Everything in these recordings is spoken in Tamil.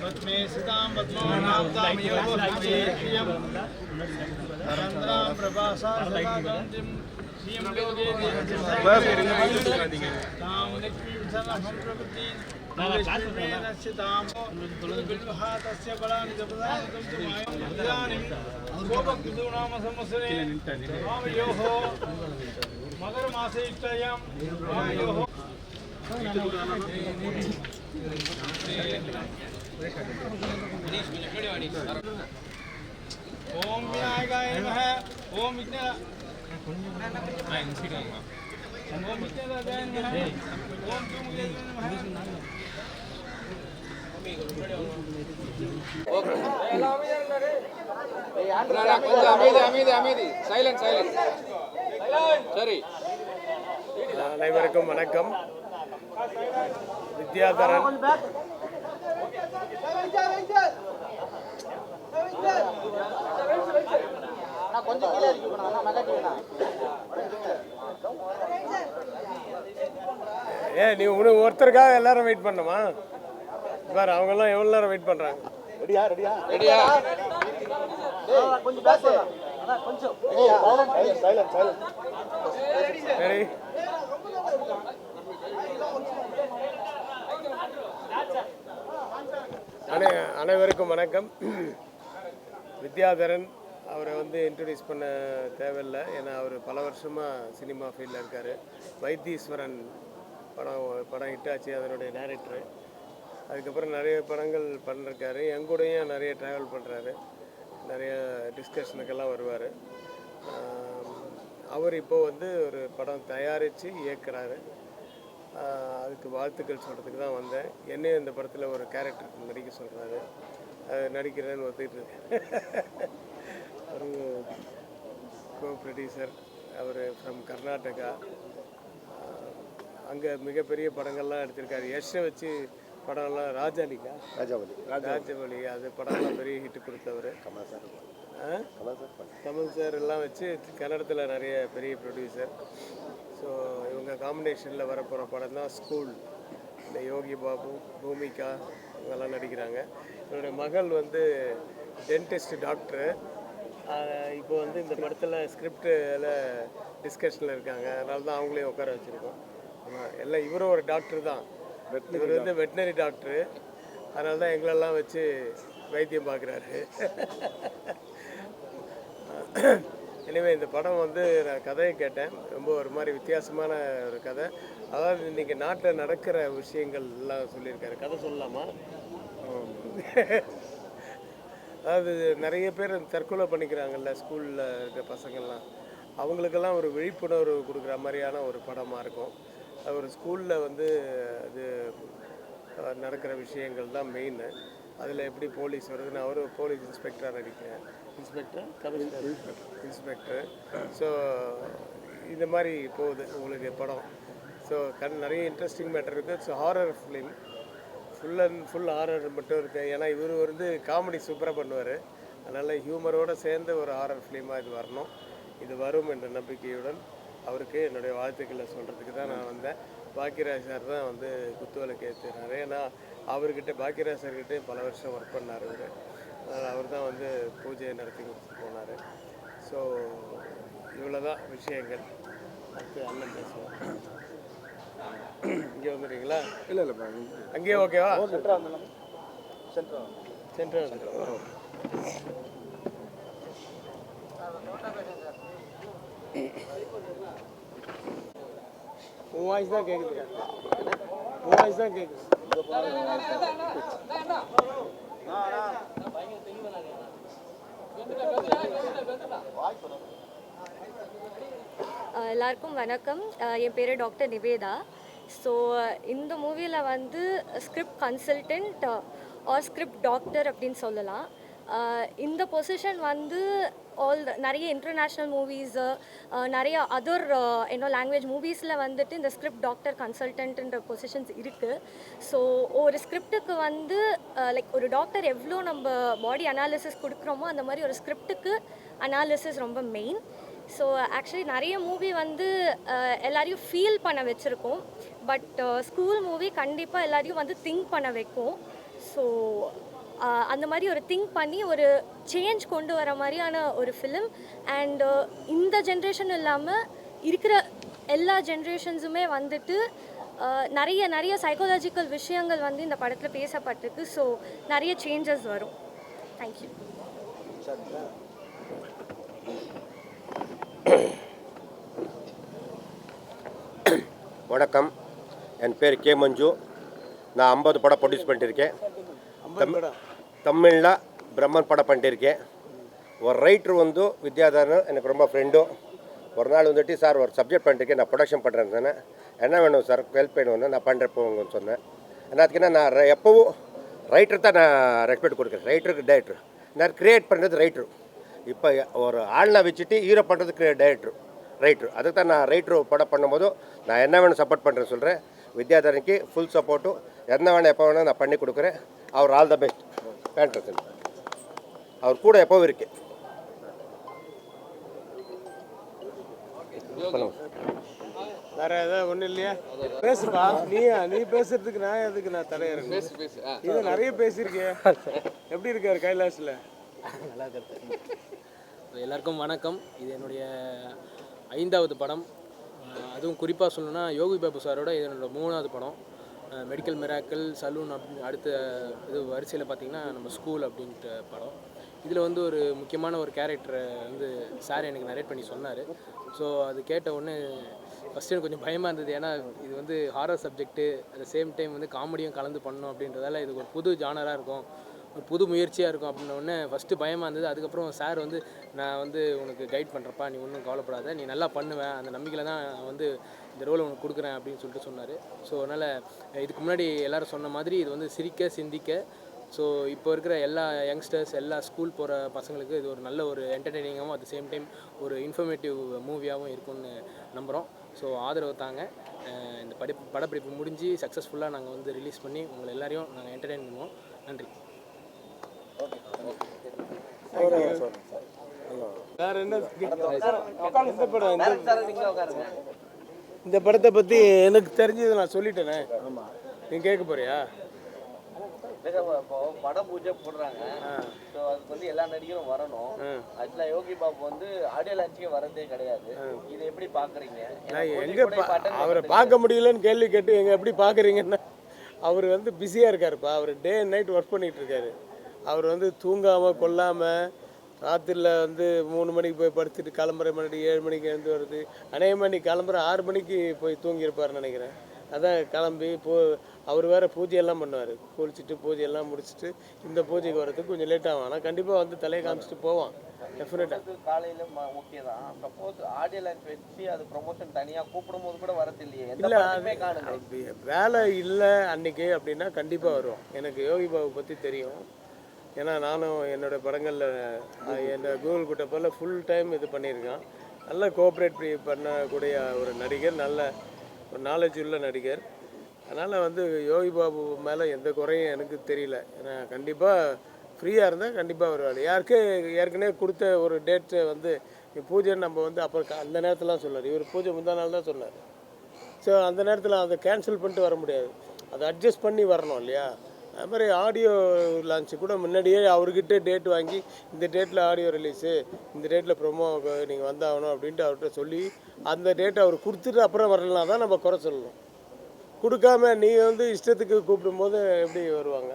पद्मे सितां पद्मोनां योगेश्यं चन्द्रां प्रभासा सदागन्धिं श्रियं योगे तां लक्ष्मीं प्रकृतिं लक्ष्मीमेनस्यतां बिल्वहातस्य बलानि जपदानि तं मायं इदानीं कोपकुतूनाम संवत्सरे वामयोः मकरमासे युक्तायां वामयोः ओम विनायकाय नमः ओम विघ्नराजाय नमः ओम धूमकेतवे नमः அமைதி சைலன்ட் சரி. அனைவருக்கும் வணக்கம். வித்யாதரன் நீ உனக்கு ஒருத்தருக்காக எல்லாரும் வெயிட் பண்ணுமா? பாரு அவங்க எல்லாம் எவ்வளவு நேரம் வெயிட் பண்றாங்க. ரெடியா ரெடியா ரெடியா கொஞ்சம் பேசு கொஞ்சம் சைலன்ட் ரெடி. அனைவருக்கும் வணக்கம். வித்யாதரன் அவரை இன்ட்ரடியூஸ் பண்ண தேவையில்லை, ஏன்னா அவர் பல வருஷமாக சினிமா ஃபீல்டில் இருக்கார். வைத்தீஸ்வரன் படம் ஹிட்டாச்சு, அதனுடைய டைரக்டரு. அதுக்கப்புறம் நிறைய படங்கள் பண்ணிருக்காரு. எங்கூடையும் நிறைய ட்ராவல் பண்ணுறாரு, நிறைய டிஸ்கஷனுக்கெல்லாம் வருவார். அவர் இப்போது ஒரு படம் தயாரித்து இயக்குறாரு. அதுக்கு வாழ்த்துக்கள் சொல்கிறதுக்கு தான் வந்தேன். என்னையும் இந்த படத்தில் ஒரு கேரக்டருக்கு நடிக்க சொல்கிறாரு. நடிக்கிறேன்னு ஒத்துக்கிட்டு இருக்கேன். ஒரு கோ ப்ரொடியூசர், அவர் ஃப்ரம் கர்நாடகா. அங்கே மிகப்பெரிய படங்கள்லாம் எடுத்திருக்காரு. யஷை வச்சு படம்லாம் ராஜாவலி அது படம்லாம் பெரிய ஹிட்டு கொடுத்தவர். கமல் சார் எல்லாம் வச்சு கன்னடத்தில் நிறைய பெரிய ப்ரொடியூசர். ஸோ இவங்க காம்பினேஷனில் வரப்போகிற படம் தான் ஸ்கூல். இந்த யோகி பாபு, பூமிகா இவங்கெல்லாம் நடிக்கிறாங்க. என்னுடைய மகள் டென்டிஸ்ட் டாக்டரு. இப்போ இந்த படத்தில் ஸ்கிரிப்டில் டிஸ்கஷனில் இருக்காங்க. அதனால தான் அவங்களையும் உட்கார வச்சுருக்கோம். எல்லாம் இவரும் ஒரு டாக்டர் தான். இவர் வெட்டினரி டாக்டரு. அதனால தான் எங்களெல்லாம் வச்சு வைத்தியம் பார்க்குறாரு. எனவே இந்த படம் நான் கதையை கேட்டேன். ரொம்ப ஒரு மாதிரி வித்தியாசமான ஒரு கதை. அதாவது இன்றைக்கி நாட்டில் நடக்கிற விஷயங்கள் எல்லாம் சொல்லியிருக்காரு. கதை சொல்லலாமா? அதாவது நிறைய பேர் தற்கொலை பண்ணிக்கிறாங்கல்ல ஸ்கூலில் இருக்க பசங்கள்லாம். அவங்களுக்கெல்லாம் ஒரு விழிப்புணர்வு கொடுக்குற மாதிரியான ஒரு படமாக இருக்கும். ஒரு ஸ்கூலில் அது நடக்கிற விஷயங்கள் தான் மெயின். அதில் எப்படி போலீஸ் வருது, நான் ஒரு போலீஸ் இன்ஸ்பெக்டராக நடிக்கிறேன். இன்ஸ்பெக்டர். ஸோ இந்த மாதிரி போகுது உங்களுக்கு படம். ஸோ நிறைய இன்ட்ரெஸ்டிங் மேட்டர் இருக்குது. So horror film, full horror மட்டும் இருக்குது. ஏன்னா இவர் காமெடி சூப்பராக பண்ணுவார். அதனால் ஹியூமரோடு சேர்ந்து ஒரு ஹாரர் ஃபிலிமாக இது வரணும். இது வரும் என்ற நம்பிக்கையுடன் அவருக்கு என்னுடைய வாழ்த்துக்களை சொல்கிறதுக்கு தான் நான் வந்தேன். பாக்கியராஜ் சார் தான் குத்துவிளக்கு ஏற்றுறாரு. ஏன்னா அவர்கிட்ட பாக்கியராஜ் சார்கிட்டே பல வருஷம் ஒர்க் பண்ணார் அவர். அதனால் அவர் தான் பூஜையை நடத்தி கொடுத்துட்டு போனார். ஸோ இவ்வளோ தான் விஷயங்கள். அடுத்து அண்ணன் பேசுவோம். இங்கே வந்துடுறீங்களா? இல்லை அங்கேயே ஓகேவா? சென்ட்ரல் உன் வாய்ஸ் தான் கேட்குது. உன் வாய்ஸ் தான் கேட்குது. எல்லாருக்கும் வணக்கம். என் பேர் டாக்டர் நிவேதா. ஸோ இந்த மூவியில் script consultant or script doctor அப்படின்னு சொல்லலாம். இந்த பொசிஷன் நிறைய இன்டர்நேஷ்னல் மூவிஸு, நிறைய அதர் லாங்குவேஜ் மூவிஸில் இந்த ஸ்கிரிப்ட் டாக்டர் கன்சல்டன்ட்ன்ற பொசிஷன்ஸ் இருக்குது. ஸோ ஒரு ஸ்கிரிப்டுக்கு லைக் ஒரு டாக்டர் எவ்வளோ நம்ம பாடி அனாலிசிஸ் கொடுக்குறோமோ அந்த மாதிரி ஒரு ஸ்கிரிப்டுக்கு அனாலிசிஸ் ரொம்ப மெயின். ஸோ ஆக்சுவலி நிறைய மூவி எல்லாரையும் ஃபீல் பண்ண வச்சுருக்கோம். பட் ஸ்கூல் மூவி கண்டிப்பாக எல்லாரையும் திங்க் பண்ண வைக்கும். ஸோ அந்த மாதிரி ஒரு திங்க் பண்ணி ஒரு சேஞ்ச் கொண்டு வர மாதிரியான ஒரு ஃபிலிம். அண்ட் இந்த ஜென்ரேஷன் இல்லாமல் இருக்கிற எல்லா ஜென்ரேஷன்ஸுமே வந்துட்டு நிறைய சைக்காலஜிக்கல் விஷயங்கள் வந்து இந்த படத்தில் பேசப்பட்டிருக்கு. ஸோ நிறைய சேஞ்சஸ் வரும். தேங்க்யூ. வணக்கம், என் பேர் கே மஞ்சு. நான் 50 படம் ப்ரொடியூஸ் பண்ணியிருக்கேன். தமிழில் பிரம்மன் படம் பண்ணியிருக்கேன். ஒரு ரைட்ரு வந்து வித்யாதரன் எனக்கு ரொம்ப ஃப்ரெண்டு. ஒரு நாள் வந்துட்டு சார் ஒரு சப்ஜெக்ட் பண்ணிருக்கேன், நான் ப்ரொடக்ஷன் பண்ணுறேன்னு சொன்னேன். என்ன வேணும் சார், ஹெல்ப் வேணும்னு நான் பண்ணுறேன் போங்கன்னு சொன்னேன். என்னத்துக்குன்னா நான் எப்போவும் ரைட்டர் தான் நான் ரெஸ்பெக்ட் கொடுக்குறேன். ரைட்டருக்கு டைரக்டர் நான் க்ரியேட் பண்ணுறது ரைட்ரு. இப்போ ஒரு ஆள்னா வச்சுட்டு ஹீரோ பண்ணுறது ரைட்ரு. அதுக்கு தான் நான் ரைட்ரு படம் பண்ணும்போது நான் என்ன வேணும் சப்போர்ட் பண்ணுறேன்னு சொல்கிறேன். வித்யாதரனுக்கு ஃபுல் சப்போர்ட்டும் என்ன வேணும் எப்போ வேணும் நான் பண்ணி கொடுக்குறேன். அவர் ஆல் த பெஸ்ட் பேண்ட்ரஸ். அவர் கூட எப்போவும் இருக்கு. வேற ஏதாவது ஒன்றும் இல்லையா? பேசுப்பா. நீ பேசுறதுக்கு நான் எதுக்கு நான் தலையிறேன்? இது நிறைய பேசியிருக்கேன். எப்படி இருக்காரு கைலாஷில்? நல்லா இருக்கிறது. எல்லாருக்கும் வணக்கம். இது என்னுடைய 5வது படம். அதுவும் குறிப்பாக சொல்லணும்னா யோகி பாபு சாரோட இது என்னோடய 3வது படம். மெடிக்கல் மிராக்கிள், சலூன் அப்படின்னு அடுத்த இது வரிசையில் பார்த்திங்கன்னா நம்ம ஸ்கூல் அப்படின்ட்டு படம். இதில் வந்து ஒரு முக்கியமான ஒரு கேரக்டரை வந்து சார் எனக்கு நரேட் பண்ணி சொன்னார். ஸோ அது கேட்ட உடனே ஃபஸ்ட்டு எனக்கு கொஞ்சம் பயமாக இருந்தது. ஏன்னா இது வந்து horror subject, at the same time வந்து காமெடியும் கலந்து பண்ணணும் அப்படின்றதால இது ஒரு புது ஜானராக இருக்கும், ஒரு புது முயற்சியாக இருக்கும் அப்படின்னோடனே ஃபஸ்ட்டு பயமாக இருந்தது. அதுக்கப்புறம் சார் வந்து நான் வந்து உனக்கு கைட் பண்ணுறப்பா, நீ ஒன்றும் கவலைப்படாத, நீ நல்லா பண்ணுவேன், அந்த நம்பிக்கையில் தான் நான் வந்து இந்த ரோலை உனக்கு கொடுக்குறேன் அப்படின்னு சொல்லிட்டு சொன்னார். ஸோ அதனால் இதுக்கு முன்னாடி எல்லோரும் சொன்ன மாதிரி இது வந்து சிரிக்க சிந்திக்க, ஸோ இப்போ இருக்கிற எல்லா யங்ஸ்டர்ஸ், எல்லா ஸ்கூல் போகிற பசங்களுக்கு இது ஒரு நல்ல ஒரு என்டர்டெய்னிங்காகவும் அட் த சேம் டைம் ஒரு இன்ஃபர்மேட்டிவ் மூவியாகவும் இருக்கும்னு நம்புகிறோம். ஸோ ஆதரவு தாங்க. இந்த படப்பிடிப்பு முடிஞ்சு சக்ஸஸ்ஃபுல்லாக நாங்கள் வந்து ரிலீஸ் பண்ணி உங்களை எல்லாரையும் நாங்கள் என்டர்டெயின் பண்ணுவோம். நன்றி. வேற என்ன? இந்த படத்தை பற்றி எனக்கு தெரிஞ்சது நான் சொல்லிட்டேனே. நீ கேட்க போறியா? இப்போ படம் பூஜை போடுறாங்க. ஸோ அதுக்கு வந்து எல்லா நடிகரும் வரணும். ஆக்சுவலாக யோகி பாபு வந்து ஆடியோ லான்ச்சுக்கே வரதே கிடையாது. இதை எப்படி பார்க்குறீங்க? நான் எங்கே அவரை பார்க்க முடியலன்னு கேள்வி கேட்டு எங்கே எப்படி பார்க்குறீங்கன்னா, அவர் வந்து பிஸியாக இருக்காருப்பா. அவர் டே அண்ட் நைட் ஒர்க் பண்ணிகிட்டு இருக்காரு. அவர் வந்து தூங்காமல் கொல்லாமல் ராத்திரியில் வந்து 3 மணிக்கு போய் படுத்துட்டு கிளம்புற மணி 7 மணிக்கு எழுந்து வருது. அநேகமாக நீ கிளம்புற 6 மணிக்கு போய் தூங்கியிருப்பார்னு நினைக்கிறேன். அதான் கிளம்பி அவர் வேறு பூஜையெல்லாம் பண்ணுவார். குளிச்சுட்டு பூஜையெல்லாம் முடிச்சுட்டு இந்த பூஜைக்கு வரதுக்கு கொஞ்சம் லேட் ஆகும். ஆனால் கண்டிப்பாக வந்து தலையை காமிச்சிட்டு போவான். டெஃபினட்டாக காலையில் ஓகே தான். சப்போஸ் ஆடியோ லான்ச் வச்சு அது ப்ரொமோஷன் தனியாக கூப்பிடும் போது கூட வரது இல்லையே? இல்லை, வேலை இல்லை அன்றைக்கி அப்படின்னா கண்டிப்பாக வரும். எனக்கு யோகி பாபு பற்றி தெரியும். ஏன்னா நானும் என்னோடய படங்களில் என்னோட கூகுள் குட்டப்பில் ஃபுல் டைம் இது பண்ணியிருக்கேன். நல்லா கோஆப்ரேட் பண்ணக்கூடிய ஒரு நடிகர், நல்ல ஒரு நாலேஜ் உள்ள நடிகர். அதனால் வந்து யோகி பாபு மேலே எந்த குறையும் எனக்கு தெரியல. ஏன்னா கண்டிப்பாக ஃப்ரீயாக இருந்தால் கண்டிப்பாக வருவார். ஏற்கனவே கொடுத்த ஒரு டேட்டை வந்து பூஜைன்னு நம்ம வந்து அப்புறம் அந்த நேரத்திலாம் சொன்னார். இவர் பூஜை முந்தா நாள் தான் சொன்னார். ஸோ அந்த நேரத்தில் அதை கேன்சல் பண்ணிட்டு வர முடியாது, அதை அட்ஜஸ்ட் பண்ணி வரணும் இல்லையா? அது மாதிரி ஆடியோ லான்ச்சு கூட முன்னாடியே அவர்கிட்ட டேட் வாங்கி இந்த டேட்டில் ஆடியோ ரிலீஸு, இந்த டேட்டில் ப்ரொமோ நீங்கள் வந்தாகணும் அப்படின்ட்டு அவர்கிட்ட சொல்லி அந்த டேட்டை அவர் கொடுத்துட்டு அப்புறம் வரலாம் தான் நம்ம குறை சொல்லணும். கொடுக்காம நீங்கள் வந்து இஷ்டத்துக்கு கூப்பிடும்போது எப்படி வருவாங்க?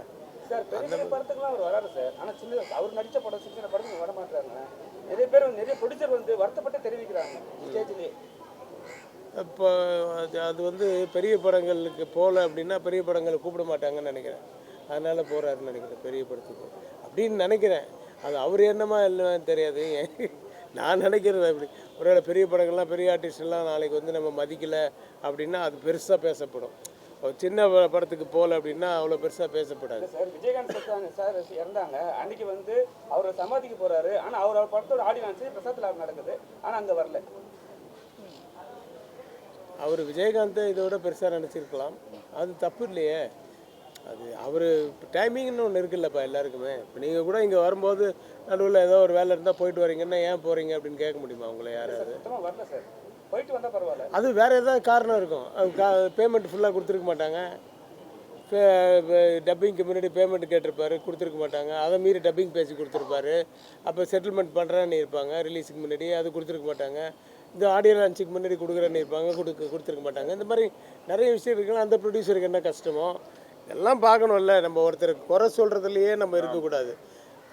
அந்த படத்துக்குலாம் அவர் வராரு சார். ஆனால் சின்ன அவர் நடித்த படம் சின்ன படத்துக்கு வர மாட்டாங்க. நிறைய பேர் நிறைய ப்ரொடியூசர் வந்து வருத்தப்பட்டு தெரிவிக்கிறாங்க ஸ்டேஜ்லேயே. இப்போ அது வந்து பெரிய படங்களுக்கு போகல அப்படின்னா பெரிய படங்களை கூப்பிட மாட்டாங்கன்னு நினைக்கிறேன். அதனால் போகிறாருன்னு நினைக்கிறேன் பெரிய படத்துக்கு அப்படின்னு நினைக்கிறேன். அது அவர் என்னமா இல்லைன்னு தெரியாது. நான் நினைக்கிறது அப்படி. ஒருவேளை பெரிய படங்கள்லாம் பெரிய ஆர்டிஸ்ட்லாம் நாளைக்கு வந்து நம்ம மதிக்கலை அப்படின்னா அது பெருசாக பேசப்படும். சின்ன படத்துக்கு போகல அப்படின்னா அவ்வளோ பெருசாக பேசப்படாது. சார் விஜயகாந்த் சார் இறந்தாங்க அன்றைக்கி வந்து அவர் சமாதிக்கு போகிறாரு. ஆனால் அவர் படத்தோட ஆடியோ லான்ச்சு பிரசாத்தில் நடக்குது, ஆனால் அங்கே வரல. அவர் விஜயகாந்தை இதோட பெருசாக நினச்சிருக்கலாம். அது தப்பு இல்லையே. அது அவர் டைமிங்னு ஒன்று இருக்குல்லப்பா எல்லாருக்குமே. இப்போ நீங்கள் கூட இங்கே வரும்போது நடுவில் ஏதோ ஒரு வேலை இருந்தால் போயிட்டு வரீங்கன்னா ஏன் போகிறீங்க அப்படின்னு கேட்க முடியுமா உங்களை யாராவது? வரல சார், போயிட்டு வந்தால் பரவாயில்ல. அது வேறு ஏதாவது காரணம் இருக்கும். பேமெண்ட் ஃபுல்லாக கொடுத்துருக்க மாட்டாங்க. டப்பிங்க்கு முன்னாடி பேமெண்ட் கேட்டிருப்பாரு, கொடுத்துருக்க மாட்டாங்க. அதை மீறி டப்பிங் பேசி கொடுத்துருப்பாரு. அப்போ செட்டில்மெண்ட் பண்ணுறேன்னு இருப்பாங்க, ரிலீஸுக்கு முன்னாடி அது கொடுத்துருக்க மாட்டாங்க. இந்த ஆடியோ லான்ச்சுக்கு முன்னாடி கொடுக்குறேன்னு இருப்பாங்க, கொடுத்துருக்க மாட்டாங்க. இந்த மாதிரி நிறைய விஷயம் இருக்குன்னா அந்த ப்ரொடியூசருக்கு என்ன கஷ்டமோ எல்லாம் பார்க்கணும்ல. நம்ம ஒருத்தருக்கு குறை சொல்கிறதுலையே நம்ம இருக்கக்கூடாது.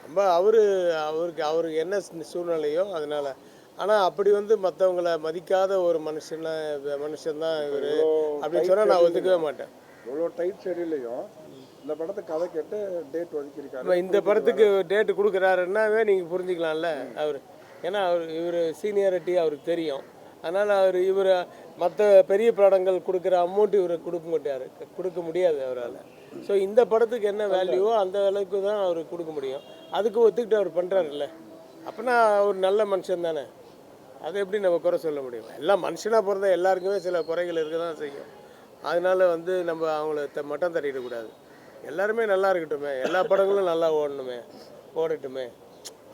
நம்ம அவருக்கு என்ன சூழ்நிலையோ அதனால். ஆனால் அப்படி வந்து மற்றவங்களை மதிக்காத ஒரு மனுஷன்தான் இவர் அப்படின்னு சொன்னால் நான் ஒத்துக்கவே மாட்டேன். இவ்வளோ டைட் ஷெடியூலையும் இந்த படத்துக்கு கதை கேட்டு டேட் ஒதுக்கியிருக்காரு. இந்த படத்துக்கு டேட்டு கொடுக்குறாருன்னாவே நீங்கள் புரிஞ்சுக்கலாம்ல அவர். ஏன்னா இவர் சீனியாரிட்டி அவருக்கு தெரியும். அதனால் இவர் மற்ற பெரிய படங்கள் கொடுக்குற அமௌண்ட் இவர் கொடுக்க முடியாது அவரால். ஸோ இந்த படத்துக்கு என்ன வேல்யூவோ அந்த அளவுக்கு தான் அவர் கொடுக்க முடியும். அதுக்கு ஒத்துக்கிட்டு அவர் பண்ணுறாருல்ல, அப்படின்னா அவர் நல்ல மனுஷன் தானே. அதை எப்படி நம்ம குறை சொல்ல முடியும்? எல்லாம் மனுஷனாக பிறந்த எல்லாருக்குமே சில குறைகள் இருக்க தான் செய்யும். அதனால் வந்து நம்ம அவங்கள மட்டம் தட்டிடக்கூடாது. எல்லாருமே நல்லா இருக்கட்டுமே, எல்லா படங்களும் நல்லா ஓடட்டுமே.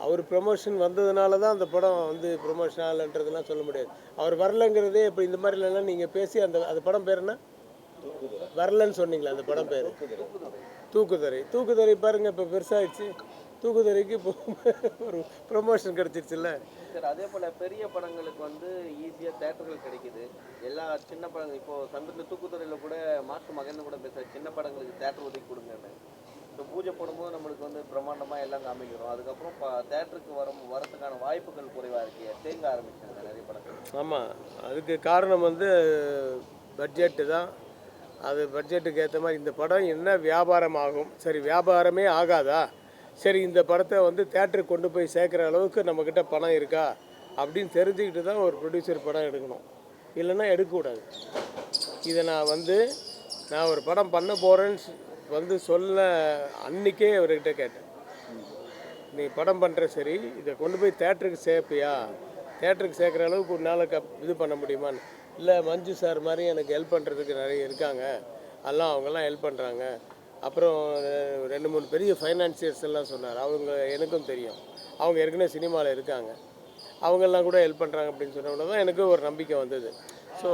அவர் ப்ரொமோஷன் வந்ததுனால தான் அந்த படம் வந்து ப்ரொமோஷன் ஆகலைன்றதுலாம் சொல்ல முடியாது. அவர் வரலைங்கிறதே இப்போ இந்த மாதிரி இல்லைன்னா நீங்கள் பேசி அந்த படம் பேர் என்ன வரலன்னு சொன்னீங்களா? அந்த படம் பேர் தூக்குதரை பாருங்கள், இப்போ பெருசாகிடுச்சு. தூக்குதரைக்கு இப்போ ஒரு ப்ரொமோஷன் கிடச்சிருச்சுல்ல சார். அதே போல் பெரிய படங்களுக்கு வந்து ஈஸியாக தேட்டர்கள் கிடைக்குது. எல்லா சின்ன படங்கள் இப்போது சமீபத்தில் தூக்குத்துறையில் கூட மாஸ்டர் மகன் கூட பேசுகிற சின்ன படங்களுக்கு தேட்டர் ஒதுக்கி கொடுங்கன்னு. இப்போ பூஜை போடும்போது நம்மளுக்கு வந்து பிரம்மாண்டமாக எல்லாம் காமிக்கிறோம். அதுக்கப்புறம் தேட்டருக்கு வரதுக்கான வாய்ப்புகள் குறைவாக இருக்கு, தேங்க ஆரம்பிச்சாங்க நிறைய படங்கள். ஆமாம், அதுக்கு காரணம் வந்து பட்ஜெட்டு தான். அது பட்ஜெட்டுக்கு ஏற்ற மாதிரி இந்த படம் என்ன வியாபாரம் ஆகும், சரி வியாபாரமே ஆகாதா, சரி இந்த படத்தை வந்து தேட்டருக்கு கொண்டு போய் சேர்க்குற அளவுக்கு நம்மக்கிட்ட பணம் இருக்கா அப்படின்னு தெரிஞ்சுக்கிட்டு தான் ஒரு ப்ரொடியூசர் படம் எடுக்கணும். இல்லைன்னா எடுக்கக்கூடாது. இதை நான் ஒரு படம் பண்ண போகிறேன்னு வந்து சொல்ல அன்றைக்கே அவர்கிட்ட கேட்டேன், நீ படம் பண்ணுற சரி இதை கொண்டு போய் தேட்டருக்கு சேர்ப்பியா, தேட்டருக்கு சேர்க்குற அளவுக்கு உன்னால் இது பண்ண முடியுமான்னு. இல்லை மஞ்சு சார் மாதிரி எனக்கு ஹெல்ப் பண்ணுறதுக்கு நிறைய இருக்காங்க, அதெல்லாம் அவங்கெல்லாம் ஹெல்ப் பண்ணுறாங்க. அப்புறம் 2-3 பெரிய ஃபைனான்சியர்ஸ் எல்லாம் சொன்னார். அவங்க எனக்கும் தெரியும், அவங்க ஏற்கனவே சினிமாவில் இருக்காங்க, அவங்கெல்லாம் கூட ஹெல்ப் பண்ணுறாங்க அப்படின்னு சொன்னோட தான் எனக்கு ஒரு நம்பிக்கை வந்தது. ஸோ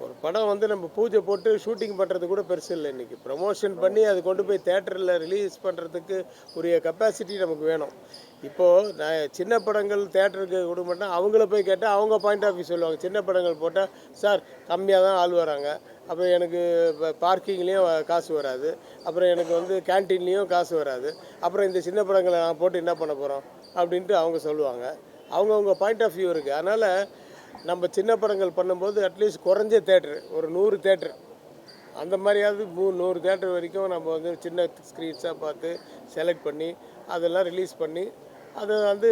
ஒரு படம் வந்து நம்ம பூஜை போட்டு ஷூட்டிங் பண்ணுறது கூட பெருசு இல்லை. இன்றைக்கி ப்ரமோஷன் பண்ணி அது கொண்டு போய் தேட்டரில் ரிலீஸ் பண்ணுறதுக்கு உரிய கெப்பாசிட்டி நமக்கு வேணும். இப்போது நான் சின்ன படங்கள் தேட்டருக்கு கொடுக்க மாட்டேன், அவங்கள போய் கேட்டால் அவங்க பாயிண்ட் ஆஃப் வியூ சொல்லுவாங்க. சின்ன படங்கள் போட்டால் சார் கம்மியாக தான் ஆள் வராங்க, அப்புறம் எனக்கு பார்க்கிங்லேயும் காசு வராது, அப்புறம் எனக்கு வந்து கேன்டீன்லேயும் காசு வராது, அப்புறம் இந்த சின்ன படங்களை நான் போட்டு என்ன பண்ண போகிறோம் அப்படின்ட்டு அவங்க சொல்லுவாங்க. அவங்கவுங்க பாயிண்ட் ஆஃப் வியூ இருக்குது. அதனால் நம்ம சின்ன படங்கள் பண்ணும்போது அட்லீஸ்ட் குறைஞ்ச தேட்ரு ஒரு 100 தேட்ரு அந்த மாதிரியாவது 100 தேட்டர் வரைக்கும் நம்ம வந்து சின்ன ஸ்க்ரீன்ஸாக பார்த்து செலக்ட் பண்ணி அதெல்லாம் ரிலீஸ் பண்ணி அதை வந்து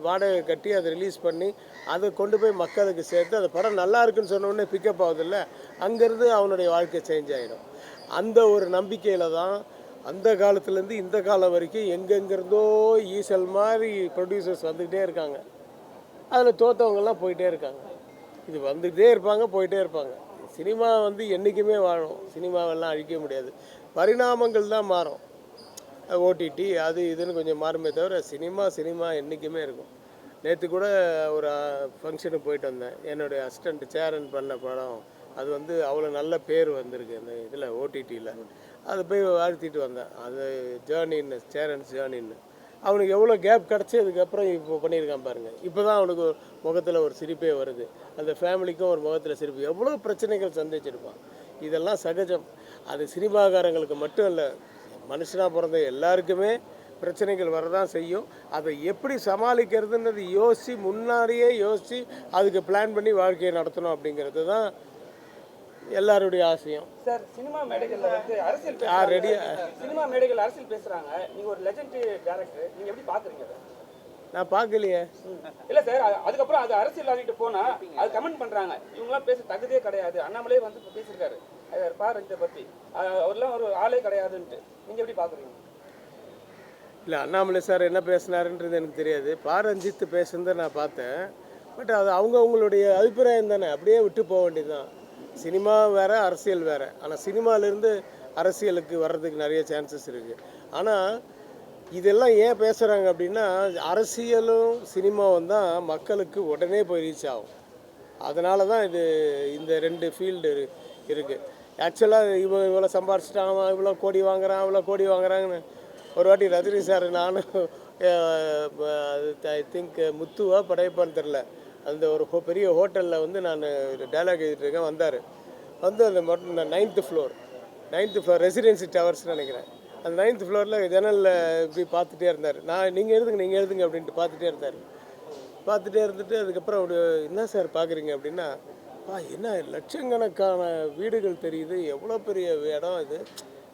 வாடகை கட்டி அதை ரிலீஸ் பண்ணி அதை கொண்டு போய் மக்களுக்கு சேர்த்து அந்த படம் நல்லா இருக்குன்னு சொன்னோடனே பிக்கப் ஆகுதில்ல, அங்கேருந்து அவனுடைய வாழ்க்கை சேஞ்ச் ஆகிடும். அந்த ஒரு நம்பிக்கையில் தான் அந்த காலத்துலேருந்து இந்த காலம் வரைக்கும் எங்கெங்கிருந்தோ ஈசல் மாதிரி ப்ரொடியூசர்ஸ் வந்துக்கிட்டே இருக்காங்க. அதில் தோற்றவங்கெல்லாம் போயிட்டே இருக்காங்க. இது வந்துக்கிட்டே இருப்பாங்க, போயிட்டே இருப்பாங்க. சினிமா வந்து என்றைக்குமே வாழும், சினிமாவெல்லாம் அழிக்க முடியாது. பரிணாமங்கள் தான் மாறும், ஓடிடி அது இதுன்னு கொஞ்சம் மாறுமே தவிர சினிமா என்றைக்குமே இருக்கும். நேற்று கூட ஒரு ஃபங்க்ஷனுக்கு போயிட்டு வந்தேன். என்னுடைய அசிஸ்டண்ட் சேரன் பண்ண படம் அது வந்து அவ்வளோ நல்ல பேர் வந்திருக்கு அந்த இதில் ஓடிடியில். அதை போய் வாழ்த்திட்டு வந்தேன். அது ஜேர்னின்னு, சேரன்ஸ் ஜேர்னின்னு. அவனுக்கு எவ்வளோ கேப் கிடச்சி அதுக்கப்புறம் இப்போ பண்ணியிருக்கான் பாருங்கள். இப்போ தான் அவனுக்கு முகத்தில் ஒரு சிரிப்பே வருது, அந்த ஃபேமிலிக்கும் ஒரு முகத்தில் சிரிப்பு. எவ்வளோ பிரச்சனைகள் சந்திச்சிருப்பான். இதெல்லாம் சகஜம். அது சினிமாக்காரங்களுக்கு மட்டும் இல்லை, மனுஷனாக பிறந்த எல்லாருக்குமே பிரச்சனைகள் வரதான் செய்யும். அதை எப்படி சமாளிக்கிறதுன்றது முன்னாடியே யோசித்து அதுக்கு பிளான் பண்ணி வாழ்க்கையை நடத்தணும் அப்படிங்கிறது தான் எல்லாருடைய ஆசையும். சார், சினிமா மேடைகளில் வந்து அரசியல் சினிமா மேடைகள் அரசியல் பேசுகிறாங்க. நீங்கள் ஒரு லெஜண்ட் டேரக்டர், நீங்கள் எப்படி பார்க்குறீங்க? நான் பார்க்கலையே. இல்லை சார், அதுக்கப்புறம் அது அரசியல் ஆகிட்டு போனால் அது கமெண்ட் பண்ணுறாங்க, இவங்களாம் பேச தகுதியே கிடையாது. அண்ணாமலே வந்து இப்போ பேசியிருக்காரு பாரஞ்சத்தை பற்றி, அவர்லாம் ஒரு ஆளே கிடையாதுன்ட்டு. நீங்கள் எப்படி பார்க்குறீங்க? இல்லை, அண்ணாமலை சார் என்ன பேசினாருன்றது எனக்கு தெரியாது. பாரஞ்சித்து பேசுனதை நான் பார்த்தேன். பட் அது அவங்களுடைய அபிப்பிராயம் தானே, அப்படியே விட்டு போக வேண்டியதுதான். சினிமா வேறு, அரசியல் வேறு. ஆனால் சினிமாவிலேருந்து அரசியலுக்கு வர்றதுக்கு நிறைய சான்சஸ் இருக்குது. ஆனால் இதெல்லாம் ஏன் பேசுகிறாங்க அப்படின்னா, அரசியலும் சினிமாவும் தான் மக்களுக்கு உடனே போய் ரீச் ஆகும். அதனால தான் இந்த 2 ஃபீல்டு இருக்குது. ஆக்சுவலாக இவ்வளோ சம்பாரிச்சிட்டான், அவன் இவ்வளோ கோடி வாங்குறான், இவ்வளோ கோடி வாங்குறாங்கன்னு ஒரு வாட்டி ரஜினி சார் நானும் ஐ திங்க் முத்துவா படையப்பான்னு தெரில, அந்த ஒரு பெரிய ஹோட்டலில் வந்து நான் டைலாக் எழுதிட்டு இருக்கேன். வந்தார், வந்து அந்த மட்டும் 9th ஃப்ளோர் ரெசிடென்சி டவர்ஸ்னு நினைக்கிறேன். அந்த 9th ஃப்ளோரில் ஜன்னலில் இப்படி பார்த்துட்டே இருந்தார். நீங்கள் எழுதுங்க அப்படின்ட்டு பார்த்துட்டே இருந்தார். பார்த்துட்டே இருந்துட்டு அதுக்கப்புறம் அப்படி என்ன சார் பார்க்குறீங்க அப்படின்னா, என்ன லட்சக்கணக்கான வீடுகள் தெரியுது, எவ்வளோ பெரிய இடம் இது,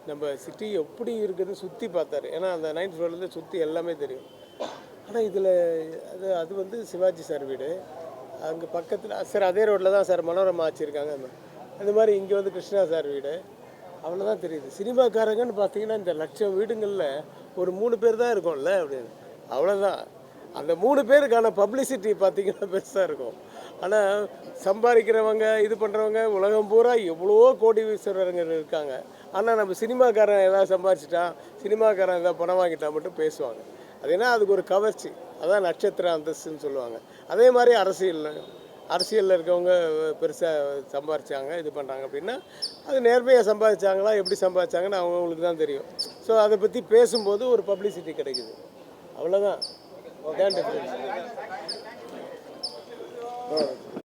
நம்ம சிட்டி எப்படி இருக்குதுன்னு சுற்றி பார்த்தாரு. ஏன்னா அந்த 9th ஃப்ளோர்லேருந்து சுற்றி எல்லாமே தெரியும். ஆனால் இதில் அது வந்து சிவாஜி சார் வீடு, அங்கே பக்கத்தில் சார் அதே ரோட்டில் தான் சார் மனோரமா வச்சுருக்காங்க. அந்த மாதிரி இங்கே வந்து கிருஷ்ணா சார் வீடு, அவ்வளோதான் தெரியுது. சினிமாக்காரங்கன்னு பார்த்தீங்கன்னா இந்த லட்சம் வீடுங்களில் ஒரு 3 பேர் தான் இருக்கும்ல அப்படின்னு, அவ்வளோதான். அந்த 3 பேருக்கான பப்ளிசிட்டி பார்த்திங்கன்னா பெருசாக இருக்கும். ஆனால் சம்பாதிக்கிறவங்க இது பண்ணுறவங்க உலகம் பூரா எவ்வளோ கோடி வீசுறவங்க இருக்காங்க. ஆனால் நம்ம சினிமாக்காரன் ஏதாவது சம்பாதிச்சிட்டான், சினிமாக்காரன் ஏதாவது பணம் வாங்கிட்டான் மட்டும் பேசுவாங்க. அது ஏன்னா அதுக்கு ஒரு கவர்ச்சி, அதான் நட்சத்திர அந்தஸ்துன்னு சொல்லுவாங்க. அதே மாதிரி அரசியலில் இருக்கவங்க பெருசாக சம்பாதிச்சாங்க இது பண்ணுறாங்க அப்படின்னா அது நேர்மையாக சம்பாதிச்சாங்களா எப்படி சம்பாதிச்சாங்கன்னு அவங்களுக்கு தான் தெரியும். ஸோ அதை பற்றி பேசும்போது ஒரு பப்ளிசிட்டி கிடைக்குது, அவ்வளோதான்.